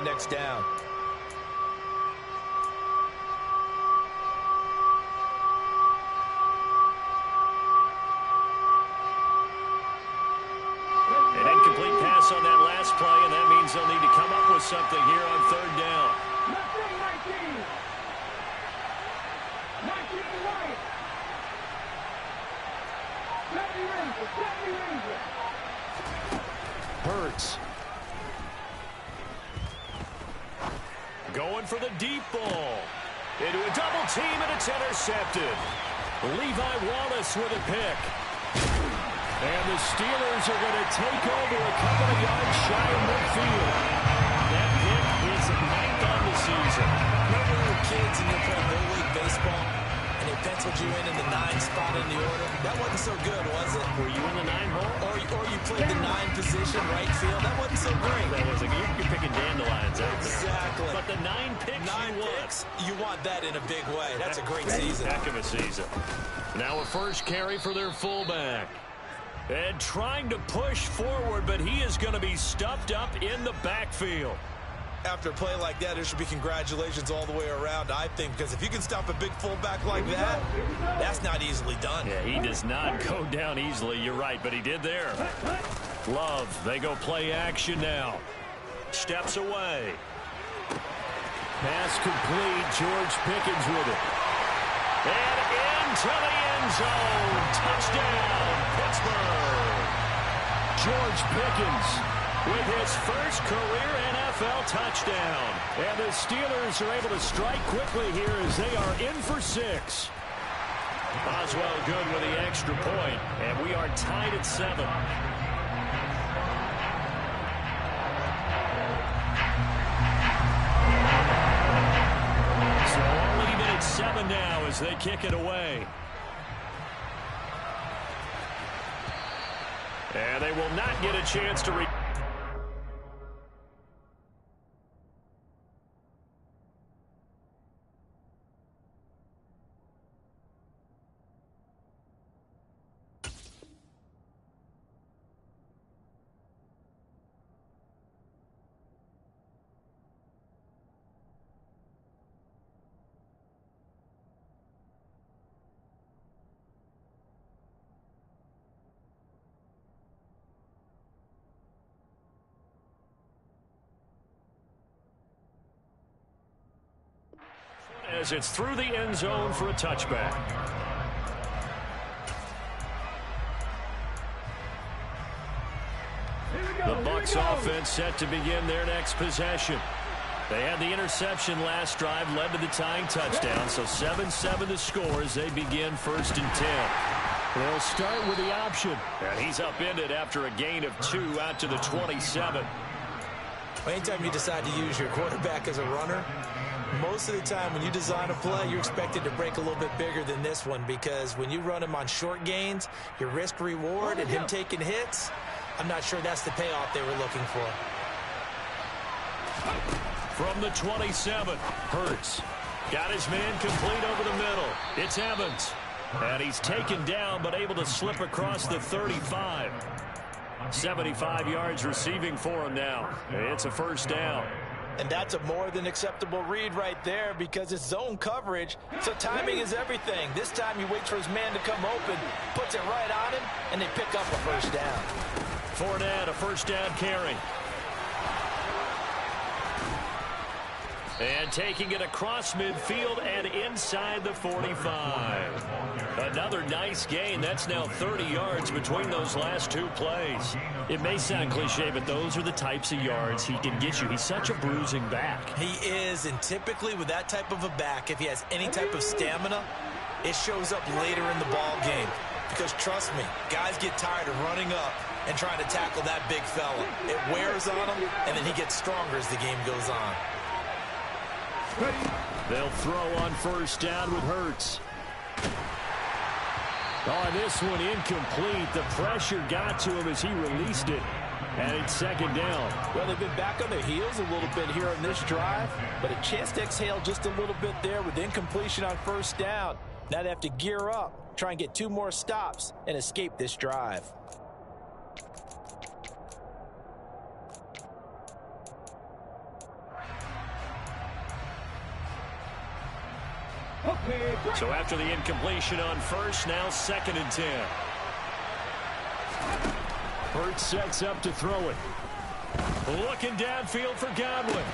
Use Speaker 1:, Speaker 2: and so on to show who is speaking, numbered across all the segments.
Speaker 1: Next down.
Speaker 2: An incomplete pass on that last play, and that means they'll need to come up with something here on third down. Hurts. Going for the deep ball. Into a double team, and it's intercepted. Levi Wallace with a pick. And the Steelers are going to take over a couple of yards shy of midfield. That pick is 9th on the season.
Speaker 1: Remember when we were kids and you're playing Little League Baseball, and they penciled you in the 9 spot in the order? That wasn't so good, was it?
Speaker 2: Were you in the 9 hole?
Speaker 1: Or you played the 9 position, right field? That wasn't so great.
Speaker 2: That wasn't. You're picking dandelions out there.
Speaker 1: Exactly.
Speaker 2: But the 9 picks
Speaker 1: 9 picks, you want that in a big way. That's a great season.
Speaker 2: Heck of a season. Now a first carry for their fullback. And trying to push forward, but he is going to be stuffed up in the backfield.
Speaker 1: After a play like that, there should be congratulations all the way around, I think, because if you can stop a big fullback like that, that's not easily done.
Speaker 2: Yeah, he does not go down easily. You're right, but he did there. Love, they go play action now. Steps away. Pass complete. George Pickens with it. And into the end zone. Touchdown, Pittsburgh. George Pickens with his first career NFL touchdown. And the Steelers are able to strike quickly here as they are in for 6. Boswell good with the extra point, and we are tied at 7. So all even at 7 now as they kick it away. And they will not get a chance to as it's through the end zone for a touchback. The Bucs offense set to begin their next possession. They had the interception last drive, led to the tying touchdown, so 7-7 the score as they begin 1st and 10. They'll start with the option, and he's upended after a gain of 2 out to the 27.
Speaker 1: Anytime you decide to use your quarterback as a runner, most of the time when you design a play, you're expected to break a little bit bigger than this one, because when you run him on short gains, your risk-reward and him taking hits, I'm not sure that's the payoff they were looking for.
Speaker 2: From the 27, Hurts got his man complete over the middle. It's Evans. And he's taken down but able to slip across the 35. 75 yards receiving for him now. It's a first down.
Speaker 1: And that's a more than acceptable read right there, because it's zone coverage, so timing is everything. This time he waits for his man to come open, puts it right on him, and they pick up a first down.
Speaker 2: Fournette, a first down carry. And taking it across midfield and inside the 45. Another nice gain. That's now 30 yards between those last 2 plays. It may sound cliche, but those are the types of yards he can get you. He's such a bruising back.
Speaker 1: He is, and typically with that type of a back, if he has any type of stamina, it shows up later in the ball game. Because trust me, guys get tired of running up and trying to tackle that big fella. It wears on him, and then he gets stronger as the game goes on.
Speaker 2: They'll throw on first down with Hurts. Oh, this one incomplete. The pressure got to him as he released it. And it's 2nd down.
Speaker 3: Well, they've been back on their heels a little bit here on this drive, but a chance to exhale just a little bit there with incompletion on first down. Now they have to gear up, try and get 2 more stops, and escape this drive.
Speaker 2: So after the incompletion on first, now 2nd and 10. Hurts sets up to throw it. Looking downfield for Godwin.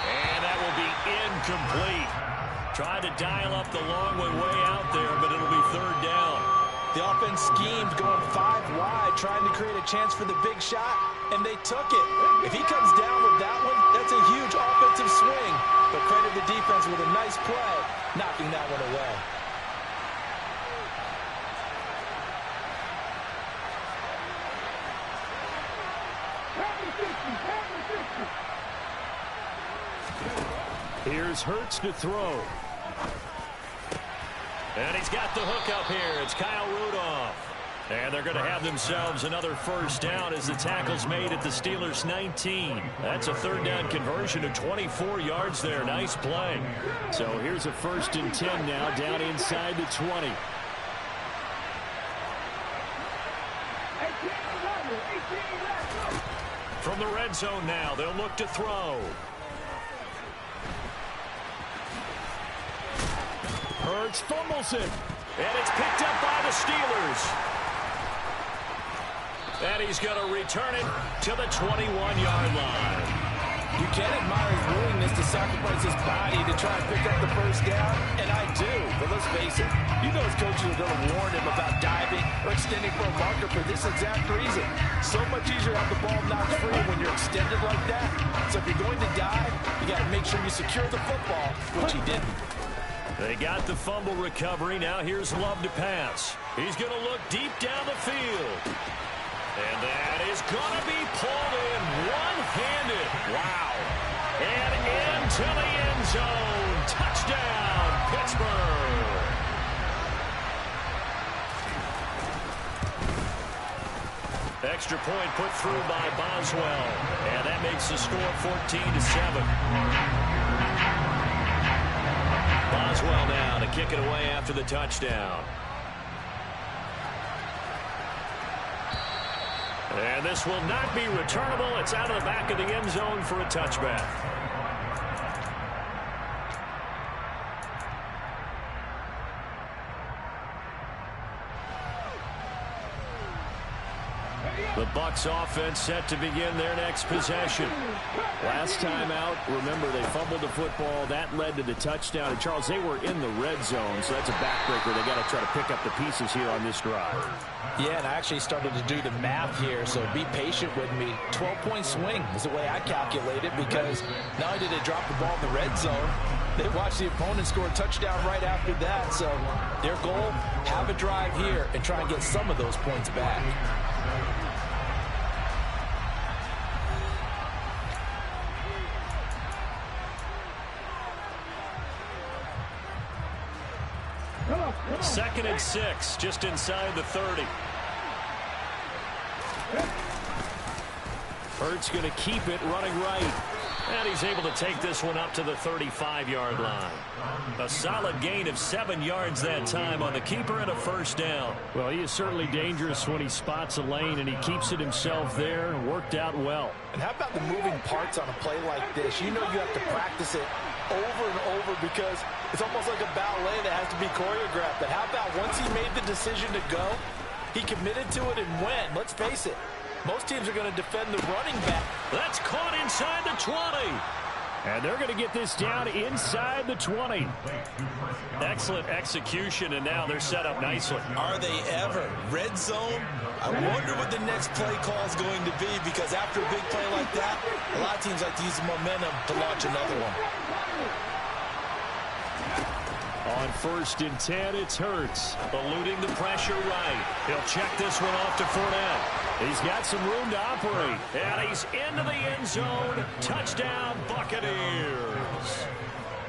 Speaker 2: And that will be incomplete. Tried to dial up the long way out there, but it'll be 3rd down.
Speaker 3: The offense schemed going 5 wide, trying to create a chance for the big shot, and they took it. If he comes down with that one, that's a huge offensive swing. But credit the defense with a nice play, knocking that one away.
Speaker 2: Here's Hurts to throw. And he's got the hook up here. It's Kyle Rudolph. And they're going to have themselves another 1st down as the tackle's made at the Steelers' 19. That's a 3rd down conversion of 24 yards there. Nice play. So here's a 1st and 10 now down inside the 20. From the red zone now, they'll look to throw. Hurts fumbles it. And it's picked up by the Steelers. And he's going to return it to the 21-yard line.
Speaker 3: You can't admire his willingness to sacrifice his body to try and pick up the 1st down, and I do. But let's face it, you know his coaches are going to warn him about diving or extending for a marker for this exact reason. So much easier to have the ball knocked free when you're extended like that. So if you're going to dive, you got to make sure you secure the football, which he didn't.
Speaker 2: They got the fumble recovery. Now here's Love to pass. He's going to look deep down the field. And that is going to be pulled in one-handed. Wow. And into the end zone. Touchdown, Pittsburgh. Extra point put through by Boswell. And that makes the score 14-7. Boswell now to kick it away after the touchdown. And this will not be returnable. It's out of the back of the end zone for a touchback. The Bucs offense set to begin their next possession. Last time out, remember, they fumbled the football. That led to the touchdown. And, Charles, they were in the red zone, so that's a backbreaker. They got to try to pick up the pieces here on this drive.
Speaker 3: Yeah, and I actually started to do the math here, so be patient with me. 12-point swing is the way I calculate it, because not only did they drop the ball in the red zone, they watched the opponent score a touchdown right after that. So their goal, have a drive here and try and get some of those points back.
Speaker 2: Second and 6, just inside the 30. Hurts going to keep it running right. And he's able to take this one up to the 35-yard line. A solid gain of 7 yards that time on the keeper and a 1st down. Well, he is certainly dangerous when he spots a lane, and he keeps it himself there and worked out well.
Speaker 3: And how about the moving parts on a play like this? You know you have to practice it over and over because it's almost like a ballet that has to be choreographed. But how about once he made the decision to go, he committed to it and went. Let's face it, most teams are going to defend the running back.
Speaker 2: That's caught inside the 20. And they're going to get this down inside the 20. Excellent execution, and now they're set up nicely.
Speaker 1: Are they ever? Red zone? I wonder what the next play call is going to be, because after a big play like that, a lot of teams like to use the momentum to launch another one.
Speaker 2: On 1st and 10, it's Hurts. Eluding the pressure right. He'll check this one off to Fournette. He's got some room to operate. And he's into the end zone. Touchdown, Buccaneers.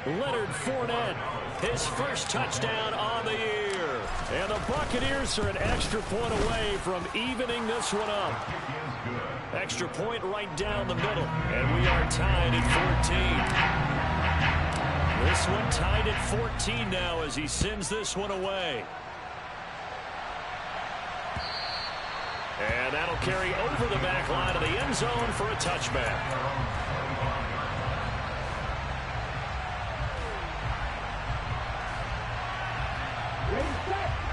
Speaker 2: Leonard Fournette, his first touchdown on the year. And the Buccaneers are an extra point away from evening this one up. Extra point right down the middle. And we are tied at 14. This one tied at 14 now as he sends this one away. And that'll carry over the back line of the end zone for a touchback.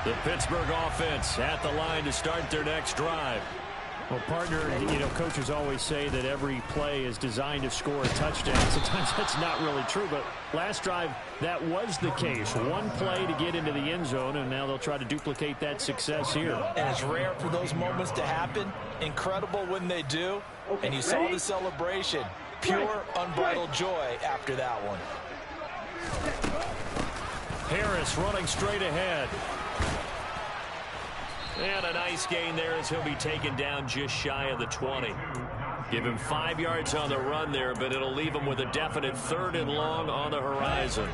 Speaker 2: The Pittsburgh offense at the line to start their next drive.
Speaker 4: Well, partner, coaches always say that every play is designed to score a touchdown. Sometimes that's not really true, but last drive, that was the case. One play to get into the end zone, and now they'll try to duplicate that success here.
Speaker 3: And it's rare for those moments to happen. Incredible when they do. And you saw the celebration. Pure, unbridled joy after that one.
Speaker 2: Harris running straight ahead. And a nice gain there as he'll be taken down just shy of the 20. Give him 5 yards on the run there, but it'll leave him with a definite 3rd and long on the horizon.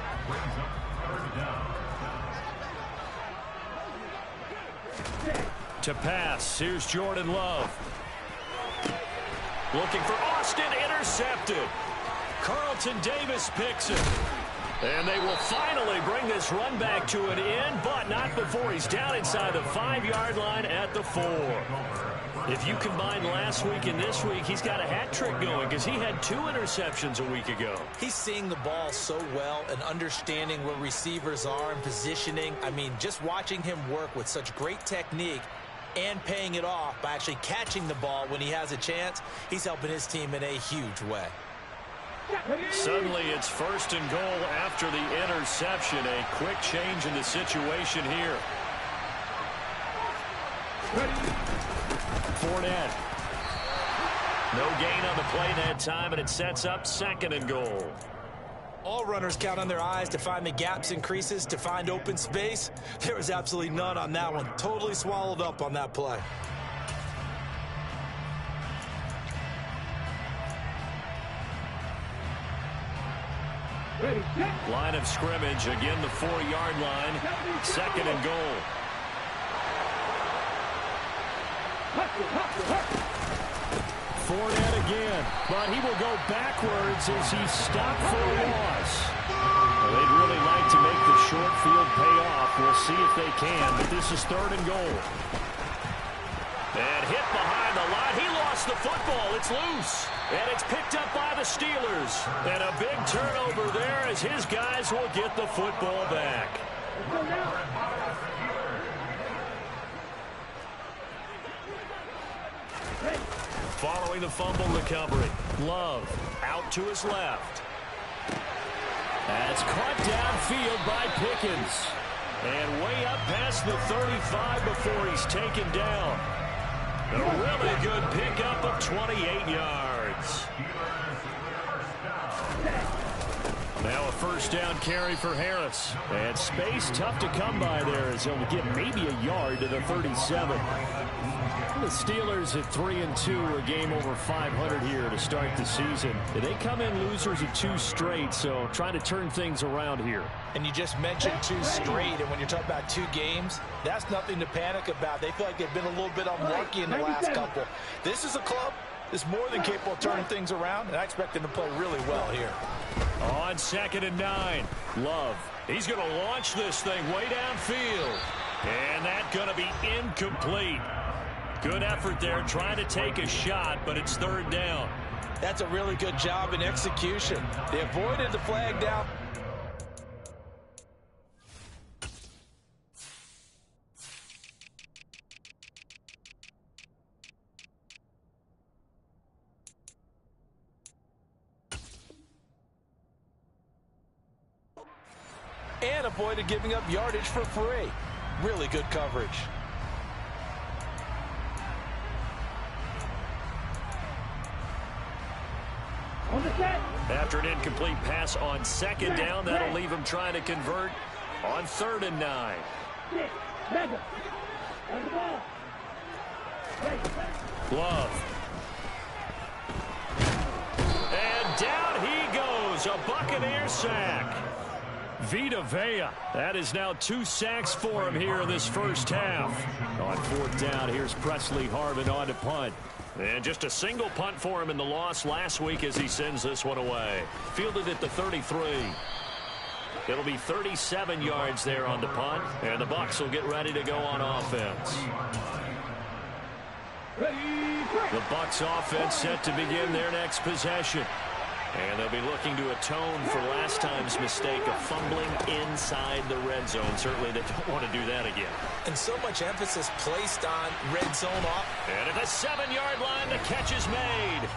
Speaker 2: To pass, here's Jordan Love. Looking for Austin, intercepted. Carlton Davis picks it. And they will finally bring this run back to an end, but not before he's down inside the 5-yard line at the 4. If you combine last week and this week, he's got a hat trick going because he had 2 interceptions a week ago.
Speaker 1: He's seeing the ball so well and understanding where receivers are and positioning. I mean, just watching him work with such great technique and paying it off by actually catching the ball when he has a chance, he's helping his team in a huge way.
Speaker 2: Suddenly it's 1st and goal after the interception. A quick change in the situation here. Fournette. No gain on the play that time, and it sets up 2nd and goal.
Speaker 1: All runners count on their eyes to find the gaps and creases, to find open space. There was absolutely none on that one. Totally swallowed up on that play.
Speaker 2: Line of scrimmage, again the 4-yard line. 2nd and goal.
Speaker 4: Fournette again, but he will go backwards as he's stopped for a loss. Well, they'd really like to make the short field pay off. We'll see if they can, but this is 3rd and goal.
Speaker 2: And hit behind the line. He lost the football. It's loose. And it's picked up by the Steelers. And a big turnover there as his guys will get the football back. Following the fumble recovery, Love out to his left.
Speaker 4: That's caught downfield by Pickens.
Speaker 2: And way up past the 35 before he's taken down. A really good pickup of 28 yards. Now a 1st down carry for Harris.
Speaker 4: And space tough to come by there as he'll get maybe a yard to the 37. The Steelers at 3-2, a game over 500 here to start the season. They come in losers of 2 straight, so trying to turn things around here.
Speaker 3: And you just mentioned 2 straight, and when you're talking about 2 games, that's nothing to panic about. They feel like they've been a little bit unlucky in the last couple. This is a club that's more than capable of turning things around, and I expect them to play really well here.
Speaker 2: On 2nd and 9, Love. He's going to launch this thing way downfield. And that's going to be incomplete. Good effort there, trying to take a shot, but it's 3rd down.
Speaker 3: That's a really good job in execution. They avoided the flag down. And avoided giving up yardage for free. Really good coverage.
Speaker 2: After an incomplete pass on 2nd down, that'll leave him trying to convert on 3rd and 9. Love. And down he goes. A Buccaneer sack. Vita Vea. That is now 2 sacks for him here in this 1st half.
Speaker 4: On 4th down, here's Presley Harvin on to punt.
Speaker 2: And just a single punt for him in the loss last week as he sends this one away. Fielded at the 33. It'll be 37 yards there on the punt, and the Bucs will get ready to go on offense. The Bucs offense set to begin their next possession. And they'll be looking to atone for last time's mistake of fumbling inside the red zone. Certainly they don't want to do that again.
Speaker 1: And so much emphasis placed on red zone off.
Speaker 2: And at the 7-yard line, the catch is made.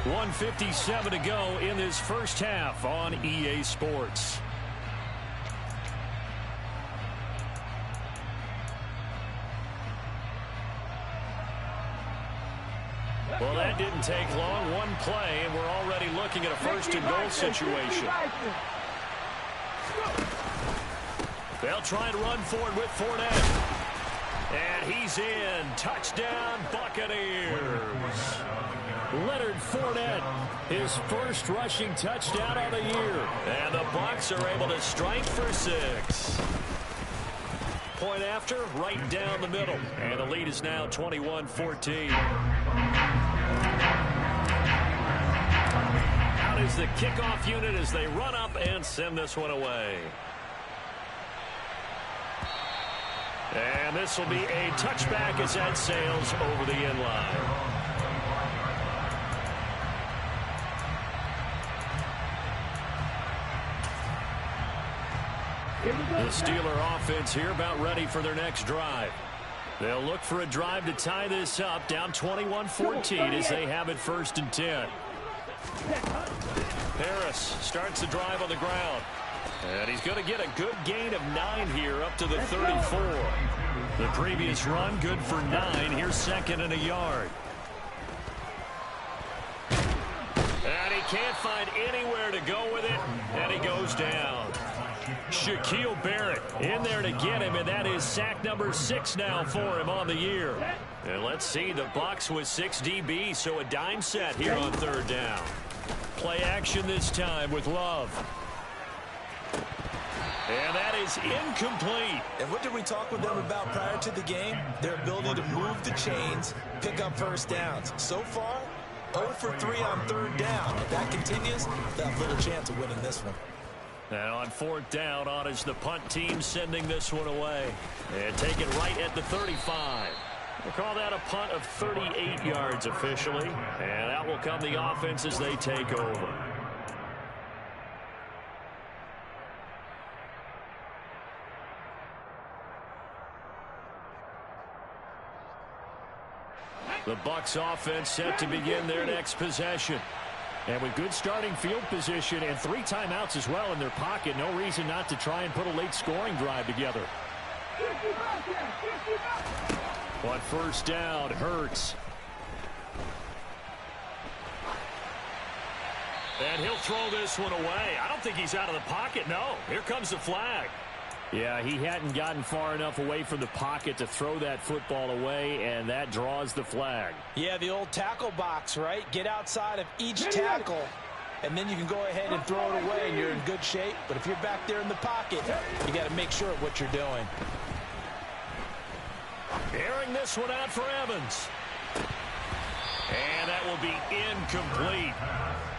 Speaker 2: 1:57 to go in this first half on EA Sports. Well, that didn't take long. One play, and we're already looking at a first-and-goal situation. They'll try and run forward with Fournette. And he's in. Touchdown, Buccaneers. Leonard Fournette, his first rushing touchdown of the year. And the Bucs are able to strike for 6. Point after, right down the middle. And the lead is now 21-14. Out is the kickoff unit as they run up and send this one away. And this will be a touchback as that sails over the end line. The Steeler offense here about ready for their next drive. They'll look for a drive to tie this up, down 21-14 as they have it 1st and 10. Harris starts the drive on the ground. And he's going to get a good gain of 9 here up to the 34. The previous run good for 9. Here's 2nd and a yard. And he can't find anywhere to go with it. And he goes down. Shaquille Barrett in there to get him, and that is sack number 6 now for him on the year. And let's see, the Bucs with 6 DBs, so a dime set here on 3rd down. Play action this time with Love. And that is incomplete.
Speaker 1: And what did we talk with them about prior to the game? Their ability to move the chains, pick up first downs. So far, 0 for 3 on 3rd down. If that continues, they'll have little chance of winning this one.
Speaker 2: And on 4th down, on is the punt team sending this one away. And take it right at the 35. We'll call that a punt of 38 yards officially. And out will come the offense as they take over. The Bucs offense set to begin their next possession. And with good starting field position and 3 timeouts as well in their pocket, no reason not to try and put a late scoring drive together. On 1st down, Hurts. And he'll throw this one away. I don't think he's out of the pocket, no. Here comes the flag. Yeah, he hadn't gotten far enough away from the pocket to throw that football away, and that draws the flag.
Speaker 3: Yeah, the old tackle box, right? Get outside of each tackle, and then you can go ahead and throw it away, and you're in good shape. But if you're back there in the pocket, you got to make sure of what you're doing.
Speaker 2: Airing this one out for Evans. And that will be incomplete.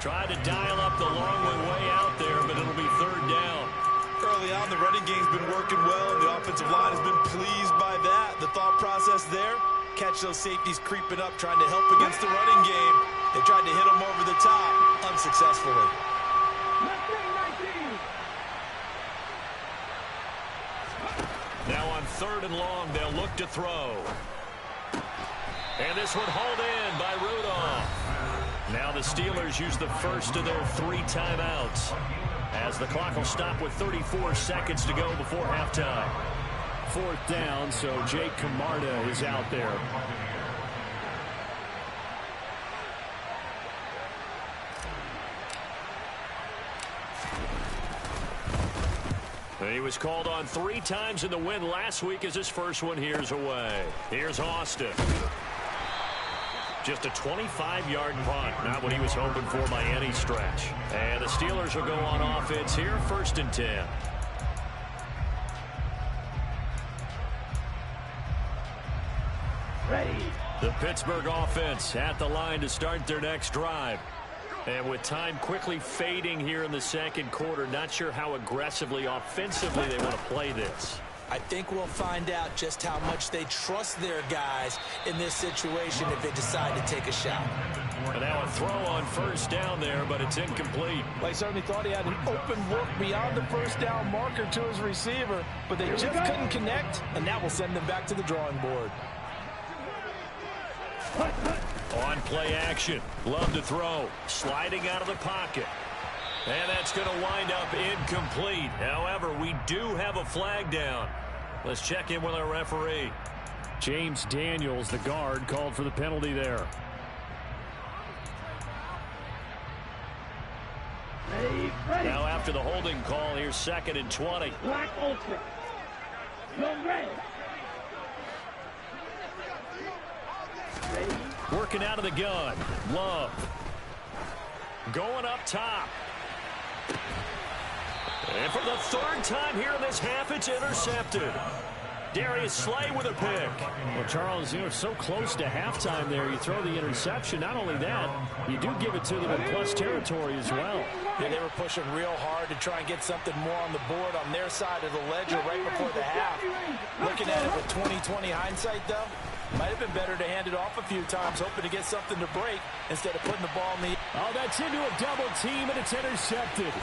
Speaker 2: Tried to dial up the long way out there, but it'll be 3rd down.
Speaker 1: Early on, the running game's been working well, and the offensive line has been pleased by that. The thought process there, catch those safeties creeping up, trying to help against the running game. They tried to hit them over the top, unsuccessfully. Now
Speaker 2: on 3rd and long, they'll look to throw. And this one hauled in by Rudolph. Now the Steelers use the first of their 3 timeouts, as the clock will stop with 34 seconds to go before halftime. 4th down, so Jake Camarda is out there. He was called on 3 times in the win last week as his first one here's away. Here's Austin. Just a 25-yard punt, not what he was hoping for by any stretch. And the Steelers will go on offense here, 1st and 10.
Speaker 5: Ready.
Speaker 2: The Pittsburgh offense at the line to start their next drive. And with time quickly fading here in the 2nd quarter, not sure how aggressively, offensively they want to play this.
Speaker 1: I think we'll find out just how much they trust their guys in this situation if they decide to take a shot.
Speaker 2: And now a throw on first down there, but it's incomplete.
Speaker 3: Well, he certainly thought he had an open look beyond the first down marker to his receiver, but they just couldn't connect, and that will send them back to the drawing board.
Speaker 2: On play action. Love to throw. Sliding out of the pocket. And that's going to wind up incomplete. However, we do have a flag down. Let's check in with our referee.
Speaker 4: James Daniels, the guard, called for the penalty there.
Speaker 2: Now after the holding call, here's 2nd and 20.
Speaker 5: Black Ultra. No red.
Speaker 2: Working out of the gun. Love. Going up top. And for the 3rd time here in this half, it's intercepted. Darius Slay with a pick.
Speaker 4: Well, Charles, so close to halftime there. You throw the interception. Not only that, you do give it to them in plus territory as well.
Speaker 3: Yeah, they were pushing real hard to try and get something more on the board on their side of the ledger right before the half. Looking at it with 20/20 hindsight, though, might have been better to hand it off a few times, hoping to get something to break instead of putting the ball in the...
Speaker 4: Oh, that's into a double team, and it's intercepted.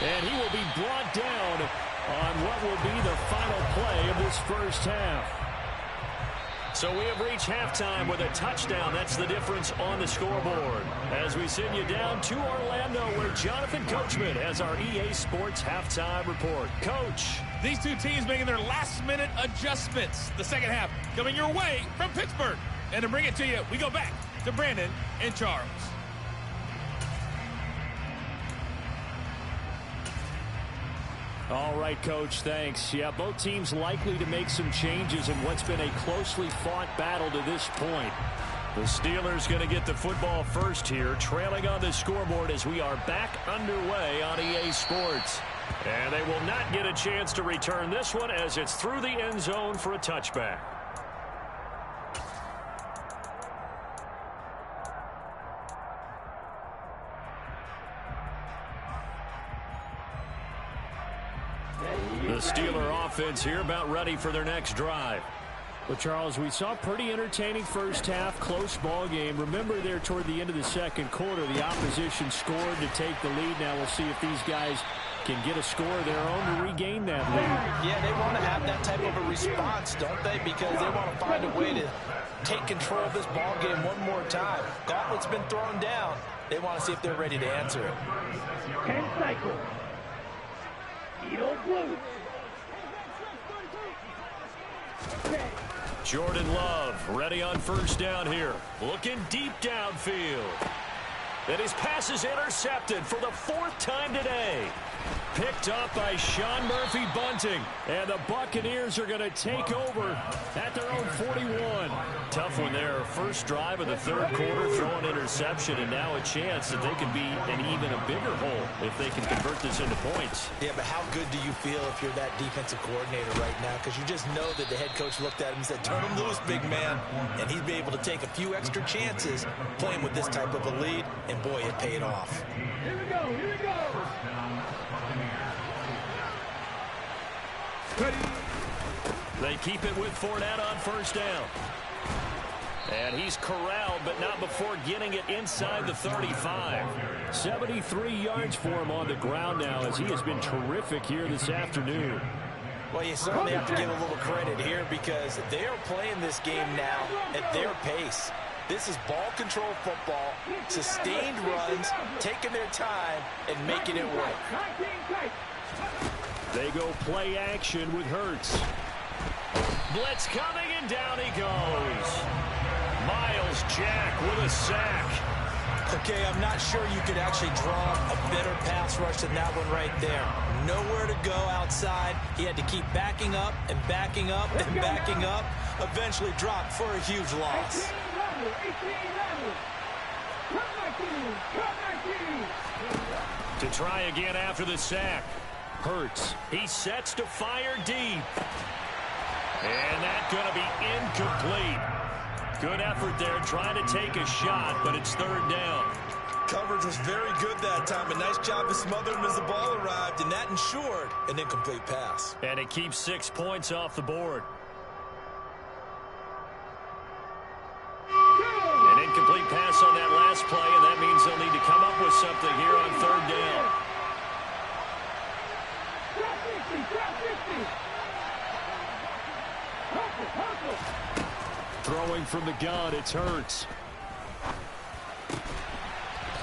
Speaker 4: And he will be brought down on what will be the final play of this first half.
Speaker 2: So we have reached halftime with a touchdown. That's the difference on the scoreboard. As we send you down to Orlando, where Jonathan Coachman has our EA Sports halftime report. Coach.
Speaker 6: These two teams making their last-minute adjustments. The second half coming your way from Pittsburgh. And to bring it to you, we go back to Brandon and Charles.
Speaker 4: All right, Coach, thanks. Yeah, both teams likely to make some changes in what's been a closely fought battle to this point.
Speaker 2: The Steelers going to get the football first here, trailing on the scoreboard as we are back underway on EA Sports. And they will not get a chance to return this one as it's through the end zone for a touchback. The Steeler offense here about ready for their next drive.
Speaker 4: Well, Charles, we saw a pretty entertaining first half, close ball game. Remember there toward the end of the second quarter, the opposition scored to take the lead. Now we'll see if these guys can get a score of their own to regain that lead.
Speaker 3: Yeah, they want to have that type of a response, don't they? Because they want to find a way to take control of this ball game one more time. Gauntlet's been thrown down. They want to see if they're ready to answer it.
Speaker 5: 10 cycles. Edo Blue.
Speaker 2: Jordan Love ready on first down here. Looking deep downfield. And his pass is intercepted for the 4th time today. Picked up by Sean Murphy Bunting. And the Buccaneers are going to take over at their own 41. Tough one there. First drive of the 3rd quarter, throw an interception, and now a chance that they could be in even a bigger hole if they can convert this into points.
Speaker 1: Yeah, but how good do you feel if you're that defensive coordinator right now? Because you just know that the head coach looked at him and said, turn him loose, big man. And he'd be able to take a few extra chances playing with this type of a lead, and boy, it paid off.
Speaker 5: Here we go, here we go.
Speaker 2: They keep it with Fournette on first down. And he's corralled, but not before getting it inside the 35.
Speaker 4: 73 yards for him on the ground now, as he has been terrific here this afternoon.
Speaker 3: Well, you certainly have to give a little credit here because they are playing this game now at their pace. This is ball control football, sustained runs, taking their time, and making it work.
Speaker 4: They go play action with Hurts.
Speaker 2: Blitz coming, and down he goes. Myles Jack with a sack.
Speaker 1: Okay, I'm not sure you could actually draw a better pass rush than that one right there. Nowhere to go outside. He had to keep backing up and backing up and backing up. Eventually dropped for a huge loss.
Speaker 2: To try again after the sack. Hurts. He sets to fire deep. And that's going to be incomplete. Good effort there trying to take a shot, but it's 3rd down.
Speaker 1: Coverage was very good that time. A nice job to smother him as the ball arrived, and that ensured an incomplete pass.
Speaker 2: And it keeps 6 points off the board. An incomplete pass on that last play, and that means they'll need to come up with something here on 3rd down.
Speaker 4: Throwing from the gun, it's Hurts.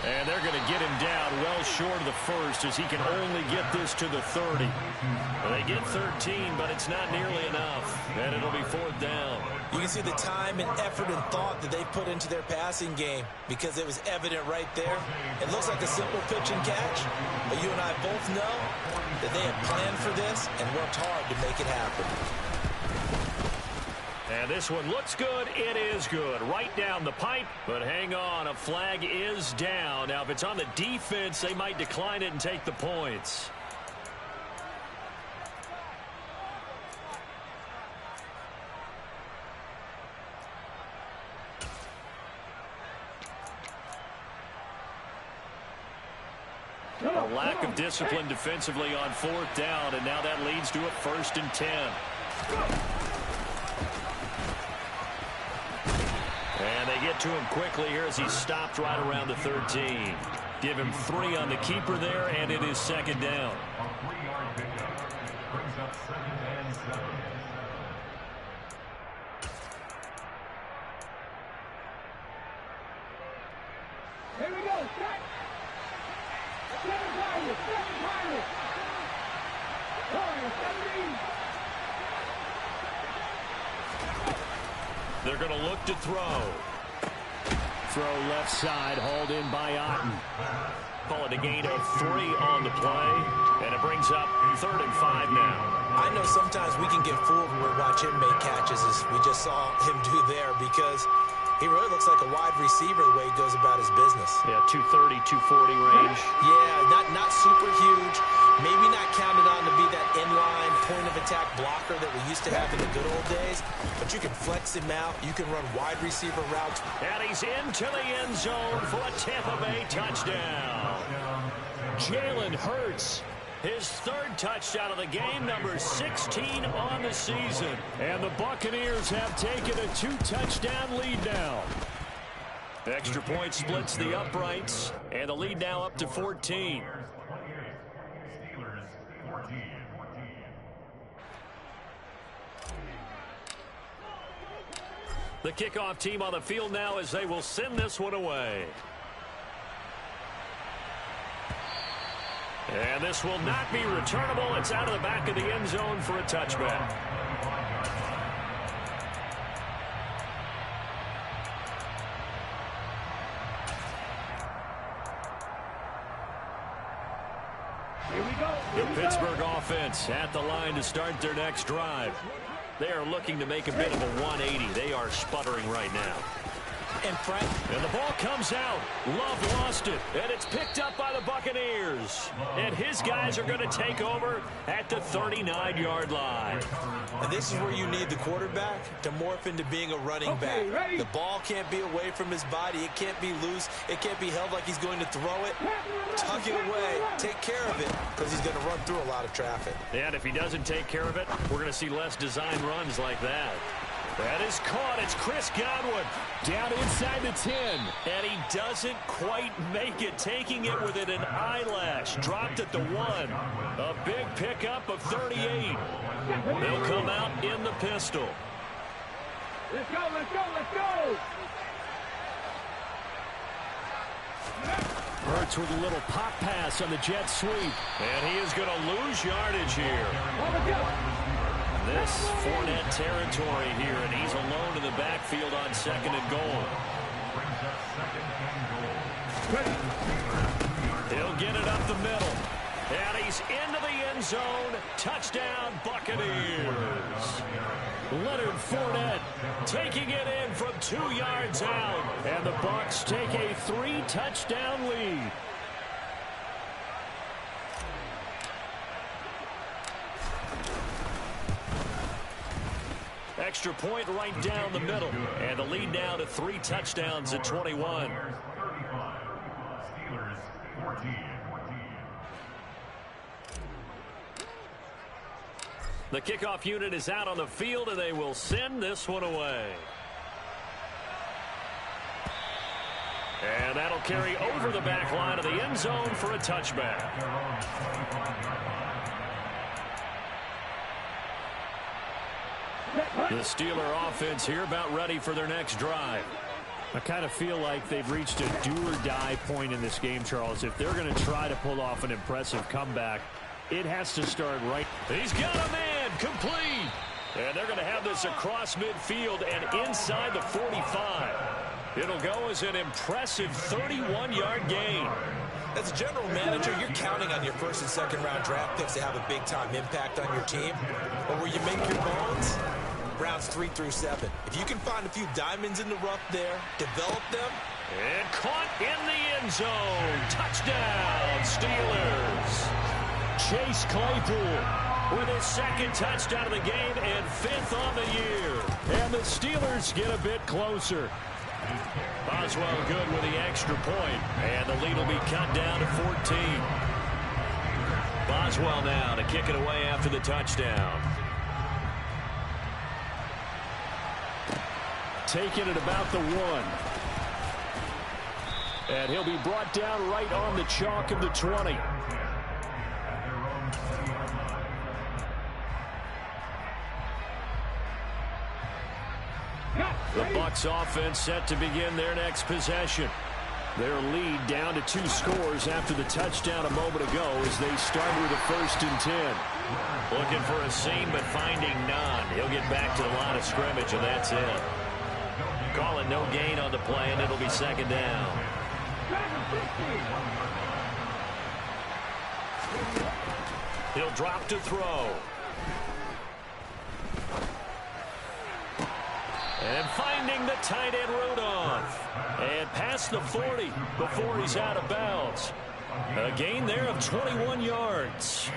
Speaker 2: And they're going to get him down well short of the first as he can only get this to the 30. They get 13, but it's not nearly enough. And it'll be 4th down.
Speaker 1: You can see the time and effort and thought that they put into their passing game because it was evident right there. It looks like a simple pitch and catch, but you and I both know that they had planned for this and worked hard to make it happen.
Speaker 2: And this one looks good. It is good. Right down the pipe. But hang on. A flag is down. Now, if it's on the defense, they might decline it and take the points. A lack of discipline defensively on 4th down, and now that leads to a 1st and 10. And they get to him quickly here as he stopped right around the 13. Give him 3 on the keeper there, and it is 2nd down.
Speaker 5: Here we go, set. Seven Pirates. Corner, 17.
Speaker 2: They're going to look to throw.
Speaker 4: Throw left side, hauled in by Otten.
Speaker 2: Call it a gain of 3 on the play, and it brings up 3rd and 5 now.
Speaker 1: I know sometimes we can get fooled when we watch him make catches, as we just saw him do there, because he really looks like a wide receiver the way he goes about his business.
Speaker 2: Yeah, 230, 240 range.
Speaker 1: Yeah, not super huge. Maybe not counted on to be that inline point-of-attack blocker that we used to have in the good old days, but you can flex him out. You can run wide receiver routes.
Speaker 2: And he's into the end zone for a Tampa Bay touchdown.
Speaker 4: Jalen Hurts.
Speaker 2: His 3rd touchdown of the game, number 16 on the season.
Speaker 4: And the Buccaneers have taken a 2-touchdown lead now.
Speaker 2: Extra point splits the uprights, and the lead now up to 14. The kickoff team on the field now as they will send this one away. And this will not be returnable. It's out of the back of the end zone for a touchback.
Speaker 5: Here we go.
Speaker 2: The Pittsburgh offense at the line to start their next drive. They are looking to make a bit of a 180. They are sputtering right now. And the ball comes out. Love lost it. And it's picked up by the Buccaneers. And his guys are going to take over at the 39-yard line.
Speaker 1: And this is where you need the quarterback to morph into being a running back.
Speaker 5: Ready?
Speaker 1: The ball can't be away from his body. It can't be loose. It can't be held like he's going to throw it. Tuck it away. Take care of it because he's going to run through a lot of traffic.
Speaker 2: And if he doesn't take care of it, we're going to see less design runs like that. That is caught. It's Chris Godwin.
Speaker 4: Down inside the 10.
Speaker 2: And he doesn't quite make it, taking it within an eyelash. Dropped at the 1. A big pickup of 38. They'll come out in the pistol.
Speaker 5: Let's go, let's go, let's go.
Speaker 4: Hurts with a little pop pass on the jet sweep.
Speaker 2: And he is going to lose yardage here.
Speaker 5: Let's go.
Speaker 2: This Fournette territory here, and he's alone in the backfield on 2nd and goal. He'll get it up the middle. And he's into the end zone. Touchdown, Buccaneers.
Speaker 4: Leonard Fournette
Speaker 2: Taking it in from 2 yards out.
Speaker 4: and the Bucs take a 3-touchdown lead.
Speaker 2: Extra point right down the middle. And the lead now to 3 touchdowns at 21. The kickoff unit is out on the field, and they will send this one away. And that'll carry over the back line of the end zone for a touchback. The Steeler offense here about ready for their next drive.
Speaker 4: I kind of feel like they've reached a do-or-die point in this game, Charles. If they're going to try to pull off an impressive comeback, it has to start right.
Speaker 2: He's got a man, complete. And they're going to have this across midfield and inside the 45. It'll go as an impressive 31-yard gain.
Speaker 1: As a general manager, you're counting on your first and second round draft picks to have a big-time impact on your team. But where you make your bones, rounds 3 through 7. If you can find a few diamonds in the rough there, develop them.
Speaker 2: And caught in the end zone. Touchdown, Steelers. Chase Claypool with his second touchdown of the game and 5th on the year.
Speaker 4: And the Steelers get a bit closer.
Speaker 2: Boswell good with the extra point, and the lead will be cut down to 14. Boswell now to kick it away after the touchdown.
Speaker 4: Taking it about the 1. And he'll be brought down right on the chalk of the 20. The Bucs offense set to begin their next possession. Their lead down to 2 scores after the touchdown a moment ago as they start with a 1st and 10.
Speaker 2: Looking for a seam but finding none. He'll get back to the line of scrimmage and that's it. Calling no gain on the play and it'll be 2nd down. He'll drop to throw. And finding the tight end Rudolph. And past the 40 before he's out of bounds. A gain there of 21 yards.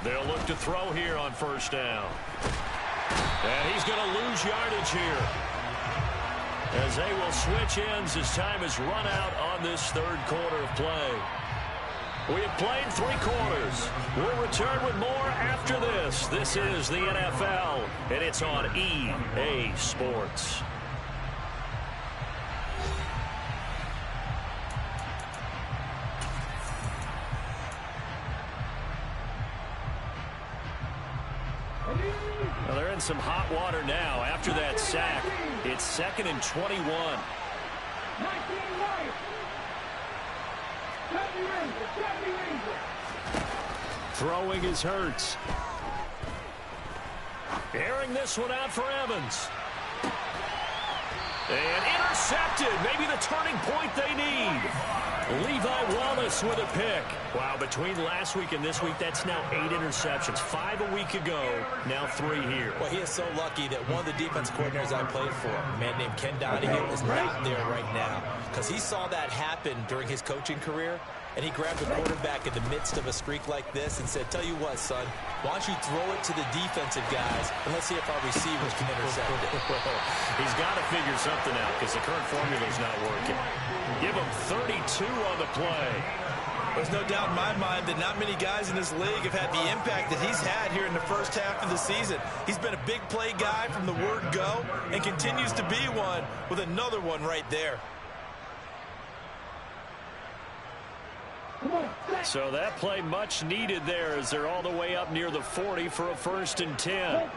Speaker 2: They'll look to throw here on 1st down. And he's going to lose yardage here, as they will switch ends as time is run out on this 3rd quarter of play. We have played 3 quarters. We'll return with more after this. This is the NFL, and it's on EA Sports. Well, they're in some hot water now after that sack. It's 2nd and 21.
Speaker 4: Throwing is Hurts.
Speaker 2: Airing this one out for Evans. And intercepted. Maybe the turning point they need. Levi Wallace with a pick. Wow, between last week and this week, that's now 8 interceptions. 5 a week ago, now 3 here.
Speaker 1: Well, he is so lucky that one of the defense coordinators I played for, a man named Ken Donahue, is not there right now. Because he saw that happen during his coaching career, and he grabbed the quarterback in the midst of a streak like this and said, tell you what, son, why don't you throw it to the defensive guys, and let's see if our receivers can intercept it.
Speaker 2: He's got to figure something out because the current formula is not working. Give him 32 on the play.
Speaker 1: There's no doubt in my mind that not many guys in this league have had the impact that he's had here in the first half of the season. He's been a big play guy from the word go and continues to be one with another one right there.
Speaker 2: So that play much needed there as they're all the way up near the 40 for a 1st and 10.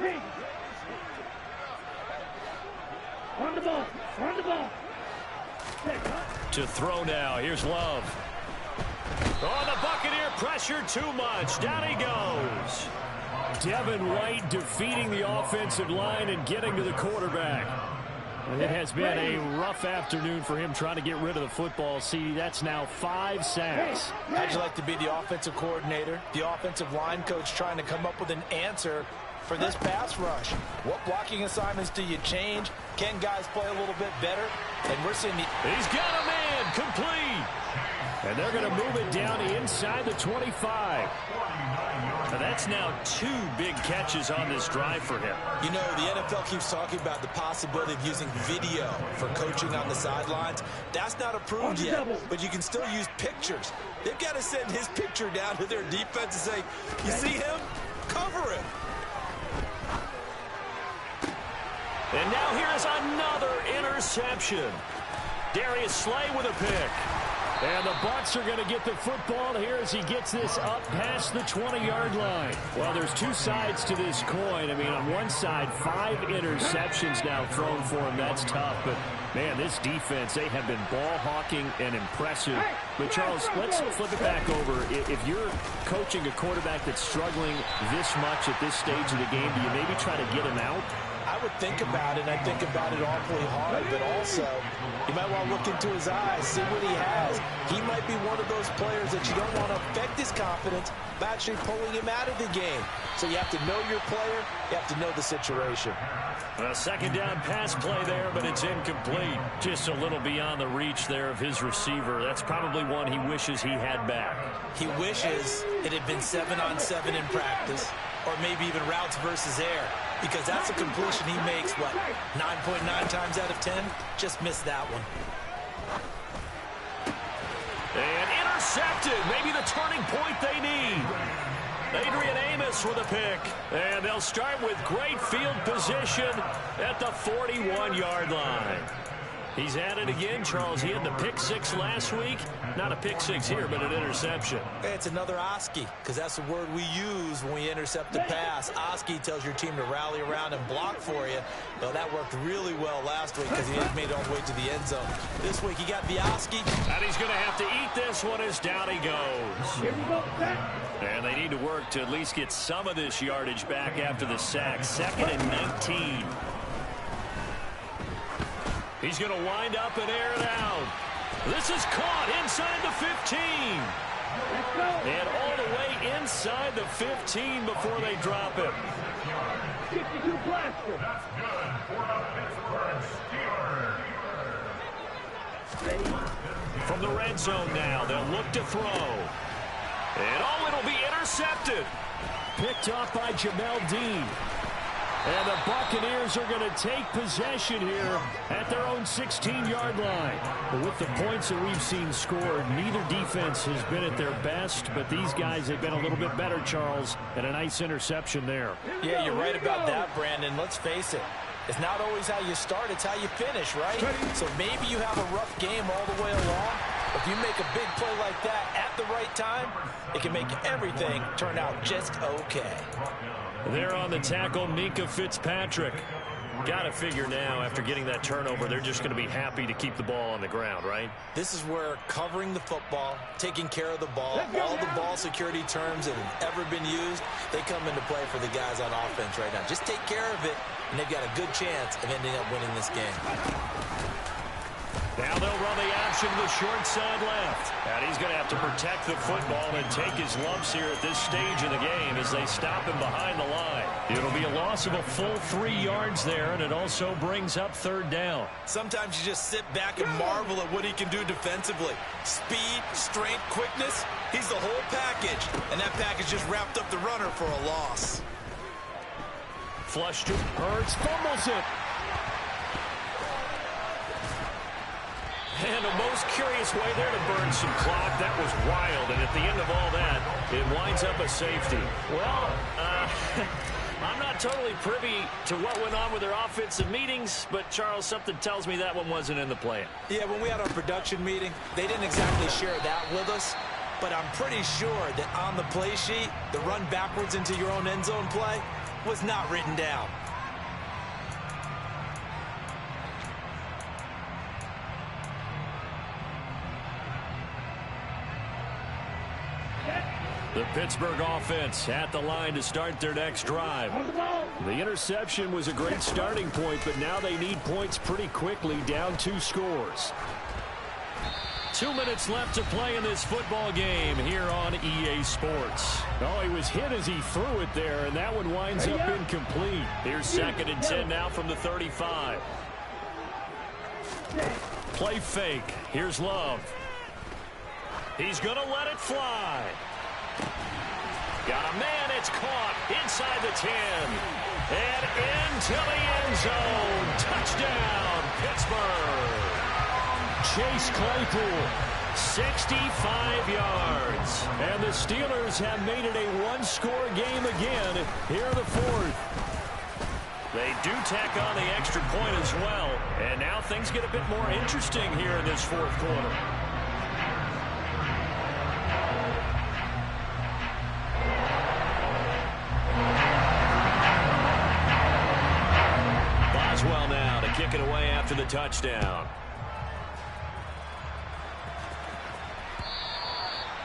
Speaker 5: On the ball. On the ball.
Speaker 2: To throw now. Here's Love. Oh, the Buccaneer pressure too much. Down he goes.
Speaker 4: Devin White defeating the offensive line and getting to the quarterback. And it has been a rough afternoon for him trying to get rid of the football. See, that's now 5 sacks.
Speaker 1: How'd you like to be the offensive coordinator, the offensive line coach trying to come up with an answer for this pass rush? What blocking assignments do you change? Can guys play a little bit better? And we're seeing
Speaker 2: He's got a man, complete.
Speaker 4: And they're going to move it down inside the 25.
Speaker 2: And That's now 2 big catches on this drive for him.
Speaker 1: You know, the NFL keeps talking about the possibility of using video for coaching on the sidelines. That's not approved yet, but you can still use pictures. They've got to send his picture down to their defense and say, you see him? Cover him.
Speaker 2: And now here's another interception. Darius Slay with a pick.
Speaker 4: And the Bucs are going to get the football here as he gets this up past the 20-yard line. Well, there's 2 sides to this coin. I mean, on one side, 5 interceptions now thrown for him. That's tough. But, man, this defense, they have been ball hawking and impressive. But, Charles, let's flip it back over. If you're coaching a quarterback that's struggling this much at this stage of the game, do you maybe try to get him out?
Speaker 1: I would think about it, and I think about it awfully hard, but also you might want to look into his eyes, see what he has. He might be one of those players that you don't want to affect his confidence by actually pulling him out of the game. So you have to know your player, you have to know the situation.
Speaker 2: A second down pass play there, but it's incomplete. Just a little beyond the reach there of his receiver. That's probably one he wishes he had back.
Speaker 1: He wishes it had been 7-on-7 in practice, or maybe even routes versus air. Because that's a completion he makes, what, 9.9 times out of 10? Just missed that one.
Speaker 2: And intercepted. Maybe the turning point they need. Adrian Amos with a pick. And they'll start with great field position at the 41-yard line. He's at it again, Charles. He had the pick 6 last week. Not a pick 6 here, but an interception.
Speaker 1: It's another Oski, because that's the word we use when we intercept a pass. Oski tells your team to rally around and block for you. Well, that worked really well last week because he made it all the way to the end zone. This week he got the Oski.
Speaker 2: And he's going to have to eat this one as down he goes. And they need to work to at least get some of this yardage back after the sack. 2nd and 19. He's going to wind up and air it out. This is caught inside the 15. And all the way inside the 15 before they drop him.
Speaker 5: 62 blaster.
Speaker 2: From the red zone now, they'll look to throw. And it'll be intercepted.
Speaker 4: Picked off by Jamel Dean. And the Buccaneers are going to take possession here at their own 16-yard line. But with the points that we've seen scored, neither defense has been at their best, but these guys have been a little bit better, Charles, and a nice interception there.
Speaker 1: Yeah, you're right about that, Brandon. Let's face it. It's not always how you start, it's how you finish, right? So maybe you have a rough game all the way along. If you make a big play like that at the right time, it can make everything turn out just okay.
Speaker 2: There on the tackle, Minka Fitzpatrick. Got to figure now, after getting that turnover, they're just going to be happy to keep the ball on the ground, right?
Speaker 1: This is where covering the football, taking care of the ball, all the ball security terms that have ever been used, they come into play for the guys on offense right now. Just take care of it, and they've got a good chance of ending up winning this game.
Speaker 2: Now they'll run the option to the short side left. And he's going to have to protect the football and take his lumps here at this stage of the game as they stop him behind the line. It'll be a loss of a full 3 yards there, and it also brings up 3rd down.
Speaker 1: Sometimes you just sit back and marvel at what he can do defensively. Speed, strength, quickness, he's the whole package. And that package just wrapped up the runner for a loss.
Speaker 2: Flush to
Speaker 4: Hurts fumbles it.
Speaker 2: And a most curious way there to burn some clock. That was wild, and at the end of all that, it winds up a safety. Well, I'm not totally privy to what went on with their offensive meetings, but, Charles, something tells me that one wasn't in the plan.
Speaker 1: Yeah, when we had our production meeting, they didn't exactly share that with us, but I'm pretty sure that on the play sheet, the run backwards into your own end zone play was not written down.
Speaker 2: The Pittsburgh offense at the line to start their next drive.
Speaker 4: The interception was a great starting point, but now they need points pretty quickly, down 2 scores.
Speaker 2: 2 minutes left to play in this football game here on EA Sports.
Speaker 4: Oh, he was hit as he threw it there, and that one winds up incomplete.
Speaker 2: Here's 2nd and 10 now from the 35. Play fake. Here's Love. He's going to let it fly. Got a man at It's caught inside the 10. And into the end zone. Touchdown, Pittsburgh.
Speaker 4: Chase Claypool, 65 yards. And the Steelers have made it a one-score game again here in the fourth.
Speaker 2: They do tack on the extra point as well. And now things get a bit more interesting here in this fourth quarter. Boswell now to kick it away after the touchdown.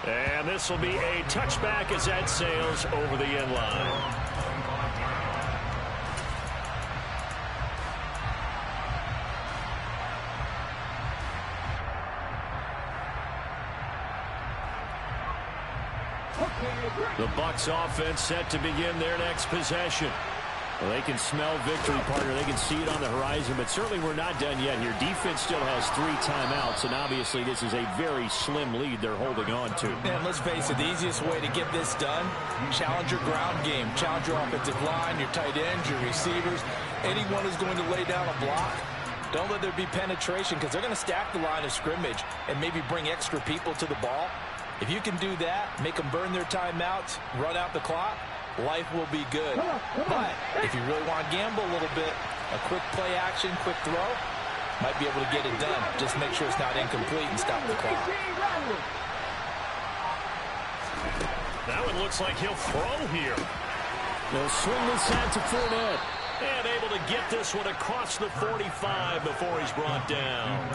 Speaker 2: And this will be a touchback as that sails over the end line. The Bucs offense set to begin their next possession. Well, they can smell victory, partner. They can see it on the horizon, but certainly we're not done yet here. Defense still has 3 timeouts, and obviously this is a very slim lead they're holding on to.
Speaker 3: And let's face it, the easiest way to get this done, challenge your ground game. Challenge your offensive line, your tight ends, your receivers. Anyone who's going to lay down a block, don't let there be penetration because they're going to stack the line of scrimmage and maybe bring extra people to the ball. If you can do that, make them burn their timeouts, run out the clock, life will be good. But if you really want to gamble a little bit, a quick play action, quick throw, might be able to get it done. Just make sure it's not incomplete and stop the clock.
Speaker 2: That one looks like he'll throw here.
Speaker 4: They'll swing this out to Fournette.
Speaker 2: And able to get this one across the 45 before he's brought down.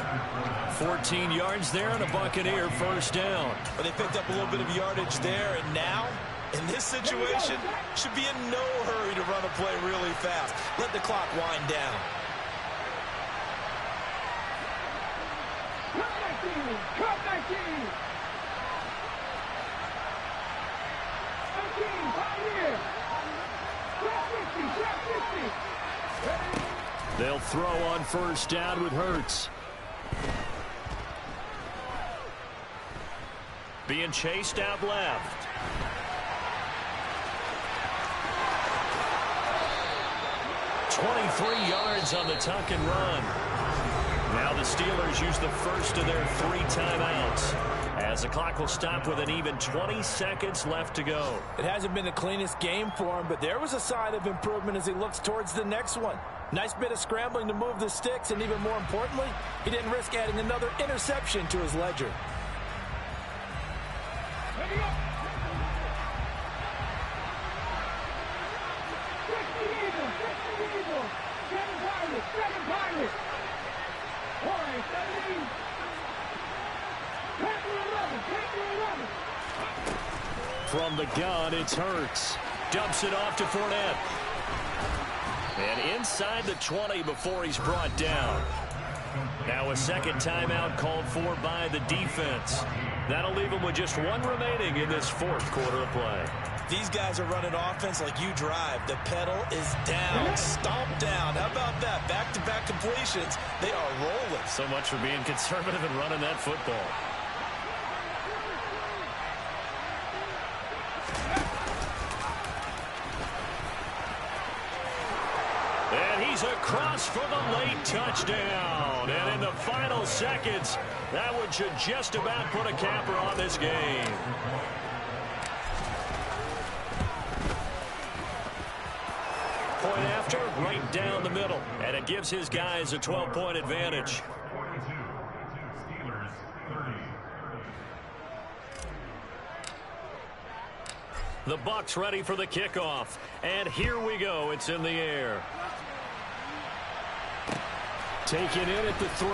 Speaker 2: 14 yards there and a Buccaneer first down.
Speaker 1: But they picked up a little bit of yardage there, and now, in this situation, should be in no hurry to run a play really fast. Let the clock wind down.
Speaker 5: Cut 19! Pioneer! Trap 50!
Speaker 4: They'll throw on first down with Hurts.
Speaker 2: Being chased out left. "23 yards on the tuck and run. Now the Steelers use the first of their 3 timeouts, as the clock will stop with an even 20 seconds left to go.
Speaker 3: It hasn't been the cleanest game for him, but there was a sign of improvement as he looks towards the next one. Nice bit of scrambling to move the sticks, and even more importantly, he didn't risk adding another interception to his ledger.
Speaker 4: From the gun, it's Hurts.
Speaker 2: Dumps it off to Fournette. And inside the 20 before he's brought down. Now a second timeout called for by the defense. That'll leave him with just 1 remaining in this fourth quarter of play.
Speaker 1: These guys are running offense like you drive. The pedal is down, stomp down. How about that? Back-to-back completions. They are rolling.
Speaker 2: So much for being conservative and running that football. And he's across for the late touchdown. And in the final seconds, that one should just about put a capper on this game. Point after, right down the middle. And it gives his guys a 12-point advantage. The Bucs ready for the kickoff. And here we go. It's in the air.
Speaker 4: Taken in at the 3.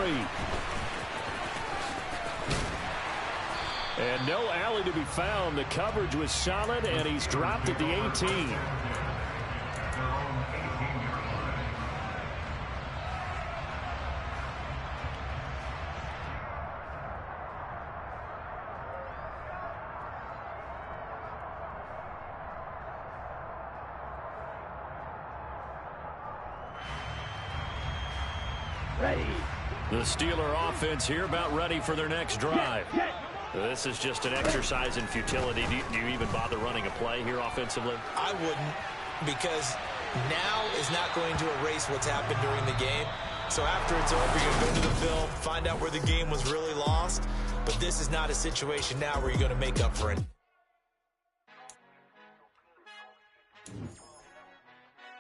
Speaker 4: And no alley to be found. The coverage was solid, and he's dropped at the 18.
Speaker 5: Ready.
Speaker 2: The Steeler offense here about ready for their next drive. This is just an exercise in futility. Do you even bother running a play here offensively?
Speaker 1: I wouldn't, because now is not going to erase what's happened during the game. So after it's over, you're going to go to the film, find out where the game was really lost. But this is not a situation now where you're going to make up for it.